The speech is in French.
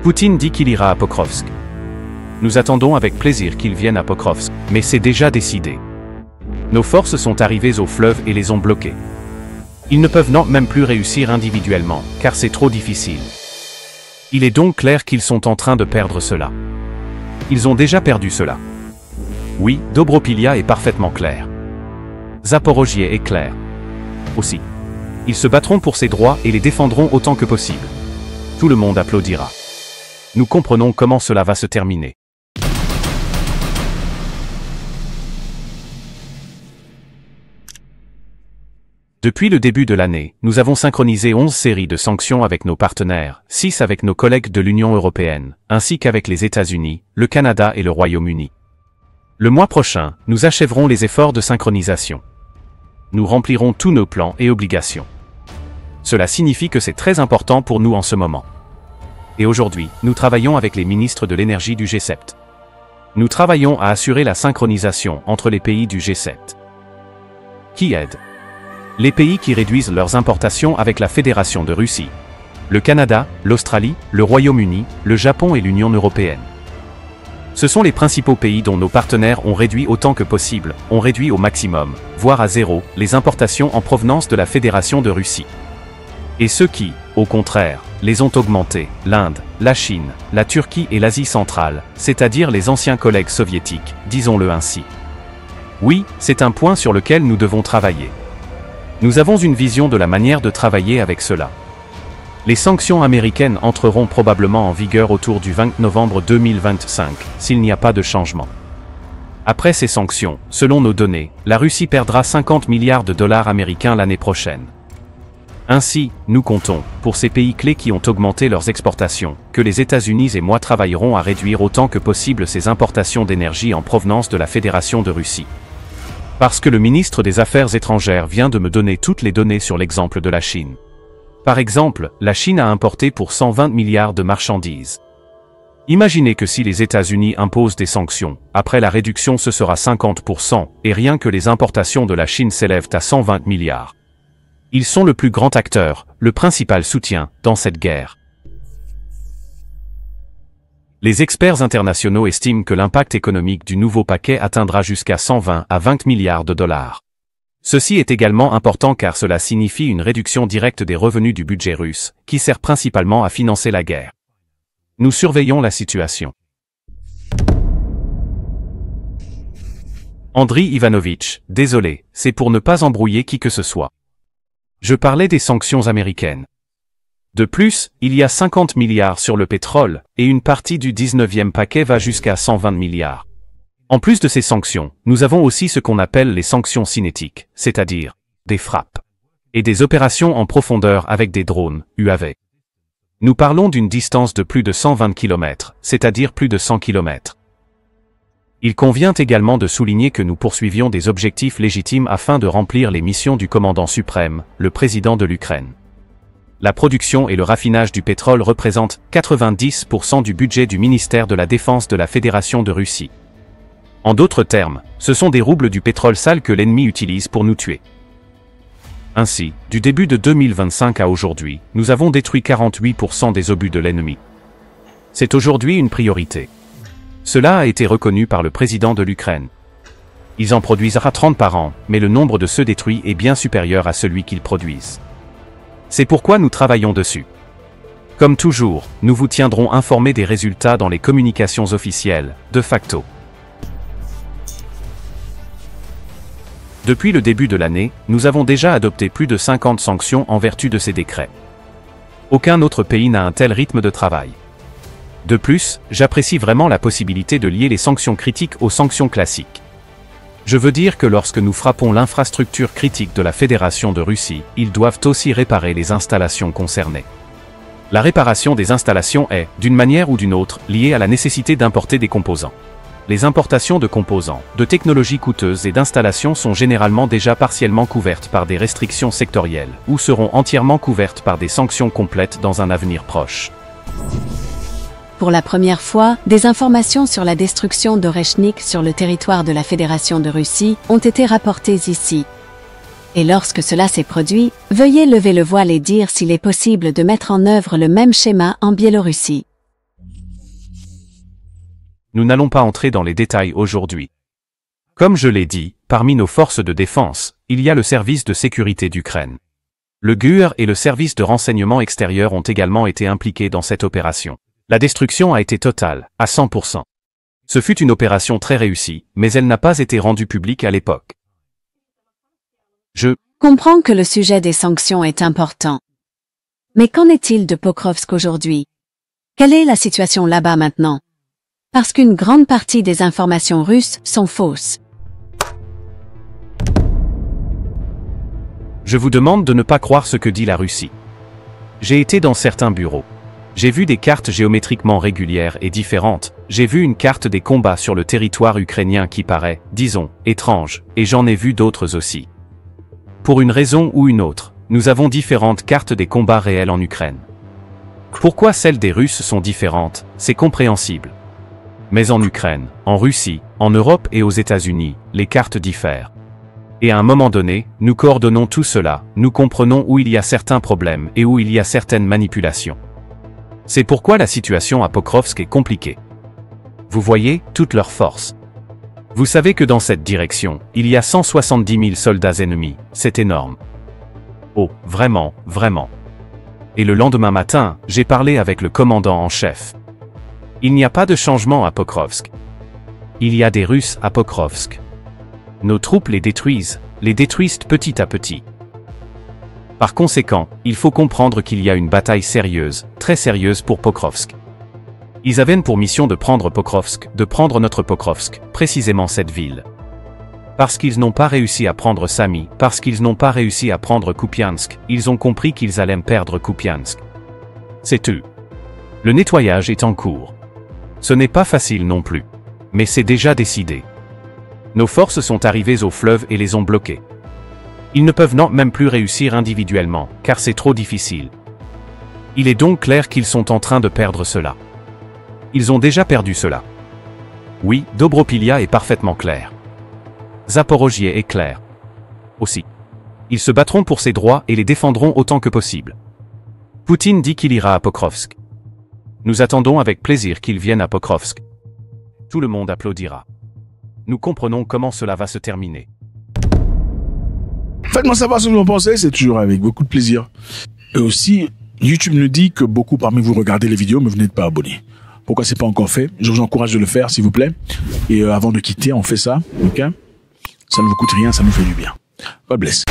Poutine dit qu'il ira à Pokrovsk. Nous attendons avec plaisir qu'il vienne à Pokrovsk, mais c'est déjà décidé. Nos forces sont arrivées au fleuve et les ont bloqués. Ils ne peuvent non même plus réussir individuellement, car c'est trop difficile. Il est donc clair qu'ils sont en train de perdre cela. Ils ont déjà perdu cela. Oui, Dobropilia est parfaitement clair. Zaporogier est clair. Aussi. Ils se battront pour ces droits et les défendront autant que possible. Tout le monde applaudira. Nous comprenons comment cela va se terminer. Depuis le début de l'année, nous avons synchronisé 11 séries de sanctions avec nos partenaires, 6 avec nos collègues de l'Union européenne, ainsi qu'avec les États-Unis, le Canada et le Royaume-Uni. Le mois prochain, nous achèverons les efforts de synchronisation. Nous remplirons tous nos plans et obligations. Cela signifie que c'est très important pour nous en ce moment. Et aujourd'hui, nous travaillons avec les ministres de l'énergie du G7. Nous travaillons à assurer la synchronisation entre les pays du G7. Qui aide? Les pays qui réduisent leurs importations avec la Fédération de Russie. Le Canada, l'Australie, le Royaume-Uni, le Japon et l'Union européenne. Ce sont les principaux pays dont nos partenaires ont réduit autant que possible, ont réduit au maximum, voire à zéro, les importations en provenance de la Fédération de Russie. Et ceux qui, au contraire, les ont augmentées, l'Inde, la Chine, la Turquie et l'Asie centrale, c'est-à-dire les anciens collègues soviétiques, disons-le ainsi. Oui, c'est un point sur lequel nous devons travailler. Nous avons une vision de la manière de travailler avec cela. Les sanctions américaines entreront probablement en vigueur autour du 20 novembre 2025, s'il n'y a pas de changement. Après ces sanctions, selon nos données, la Russie perdra 50 milliards de dollars américains l'année prochaine. Ainsi, nous comptons, pour ces pays clés qui ont augmenté leurs exportations, que les États-Unis et moi travaillerons à réduire autant que possible ces importations d'énergie en provenance de la Fédération de Russie. Parce que le ministre des Affaires étrangères vient de me donner toutes les données sur l'exemple de la Chine. Par exemple, la Chine a importé pour 120 milliards de marchandises. Imaginez que si les États-Unis imposent des sanctions, après la réduction ce sera 50%, et rien que les importations de la Chine s'élèvent à 120 milliards. Ils sont le plus grand acteur, le principal soutien, dans cette guerre. Les experts internationaux estiment que l'impact économique du nouveau paquet atteindra jusqu'à 120 à 20 milliards de dollars. Ceci est également important car cela signifie une réduction directe des revenus du budget russe, qui sert principalement à financer la guerre. Nous surveillons la situation. Andriy Ivanovitch, désolé, c'est pour ne pas embrouiller qui que ce soit. Je parlais des sanctions américaines. De plus, il y a 50 milliards sur le pétrole, et une partie du 19e paquet va jusqu'à 120 milliards. En plus de ces sanctions, nous avons aussi ce qu'on appelle les sanctions cinétiques, c'est-à-dire des frappes et des opérations en profondeur avec des drones, UAV. Nous parlons d'une distance de plus de 120 km, c'est-à-dire plus de 100 km. Il convient également de souligner que nous poursuivions des objectifs légitimes afin de remplir les missions du commandant suprême, le président de l'Ukraine. La production et le raffinage du pétrole représentent 90% du budget du ministère de la Défense de la Fédération de Russie. En d'autres termes, ce sont des roubles du pétrole sale que l'ennemi utilise pour nous tuer. Ainsi, du début de 2025 à aujourd'hui, nous avons détruit 48% des obus de l'ennemi. C'est aujourd'hui une priorité. Cela a été reconnu par le président de l'Ukraine. Ils en produisent 30 par an, mais le nombre de ceux détruits est bien supérieur à celui qu'ils produisent. C'est pourquoi nous travaillons dessus. Comme toujours, nous vous tiendrons informés des résultats dans les communications officielles, de facto. Depuis le début de l'année, nous avons déjà adopté plus de 50 sanctions en vertu de ces décrets. Aucun autre pays n'a un tel rythme de travail. De plus, j'apprécie vraiment la possibilité de lier les sanctions critiques aux sanctions classiques. Je veux dire que lorsque nous frappons l'infrastructure critique de la Fédération de Russie, ils doivent aussi réparer les installations concernées. La réparation des installations est, d'une manière ou d'une autre, liée à la nécessité d'importer des composants. Les importations de composants, de technologies coûteuses et d'installations sont généralement déjà partiellement couvertes par des restrictions sectorielles, ou seront entièrement couvertes par des sanctions complètes dans un avenir proche. Pour la première fois, des informations sur la destruction d'Oreshnik sur le territoire de la Fédération de Russie ont été rapportées ici. Et lorsque cela s'est produit, veuillez lever le voile et dire s'il est possible de mettre en œuvre le même schéma en Biélorussie. Nous n'allons pas entrer dans les détails aujourd'hui. Comme je l'ai dit, parmi nos forces de défense, il y a le service de sécurité d'Ukraine. Le GUR et le service de renseignement extérieur ont également été impliqués dans cette opération. La destruction a été totale, à 100%. Ce fut une opération très réussie, mais elle n'a pas été rendue publique à l'époque. Je comprends que le sujet des sanctions est important. Mais qu'en est-il de Pokrovsk aujourd'hui? Quelle est la situation là-bas maintenant? Parce qu'une grande partie des informations russes sont fausses. Je vous demande de ne pas croire ce que dit la Russie. J'ai été dans certains bureaux. J'ai vu des cartes géométriquement régulières et différentes, j'ai vu une carte des combats sur le territoire ukrainien qui paraît, disons, étrange, et j'en ai vu d'autres aussi. Pour une raison ou une autre, nous avons différentes cartes des combats réels en Ukraine. Pourquoi celles des Russes sont différentes, c'est compréhensible. Mais en Ukraine, en Russie, en Europe et aux États-Unis, les cartes diffèrent. Et à un moment donné, nous coordonnons tout cela, nous comprenons où il y a certains problèmes et où il y a certaines manipulations. C'est pourquoi la situation à Pokrovsk est compliquée. Vous voyez, toute leur force. Vous savez que dans cette direction, il y a 170 000 soldats ennemis, c'est énorme. Oh, vraiment, vraiment. Et le lendemain matin, j'ai parlé avec le commandant en chef. Il n'y a pas de changement à Pokrovsk. Il y a des Russes à Pokrovsk. Nos troupes les détruisent petit à petit. Par conséquent, il faut comprendre qu'il y a une bataille sérieuse, très sérieuse pour Pokrovsk. Ils avaient pour mission de prendre Pokrovsk, de prendre notre Pokrovsk, précisément cette ville. Parce qu'ils n'ont pas réussi à prendre Sami, parce qu'ils n'ont pas réussi à prendre Kupiansk, ils ont compris qu'ils allaient perdre Kupiansk. C'est tout. Le nettoyage est en cours. Ce n'est pas facile non plus. Mais c'est déjà décidé. Nos forces sont arrivées au fleuve et les ont bloqués. Ils ne peuvent même plus réussir individuellement, car c'est trop difficile. Il est donc clair qu'ils sont en train de perdre cela. Ils ont déjà perdu cela. Oui, Dobropilia est parfaitement clair. Zaporogier est clair. Aussi. Ils se battront pour ses droits et les défendront autant que possible. Poutine dit qu'il ira à Pokrovsk. Nous attendons avec plaisir qu'il vienne à Pokrovsk. Tout le monde applaudira. Nous comprenons comment cela va se terminer. Faites-moi savoir ce que vous en pensez, c'est toujours avec beaucoup de plaisir. Et aussi, YouTube nous dit que beaucoup parmi vous regardez les vidéos, mais vous n'êtes pas abonnés. Pourquoi c'est pas encore fait? Je vous encourage de le faire, s'il vous plaît. Et avant de quitter, on fait ça, ok? Ça ne vous coûte rien, ça nous fait du bien. God bless.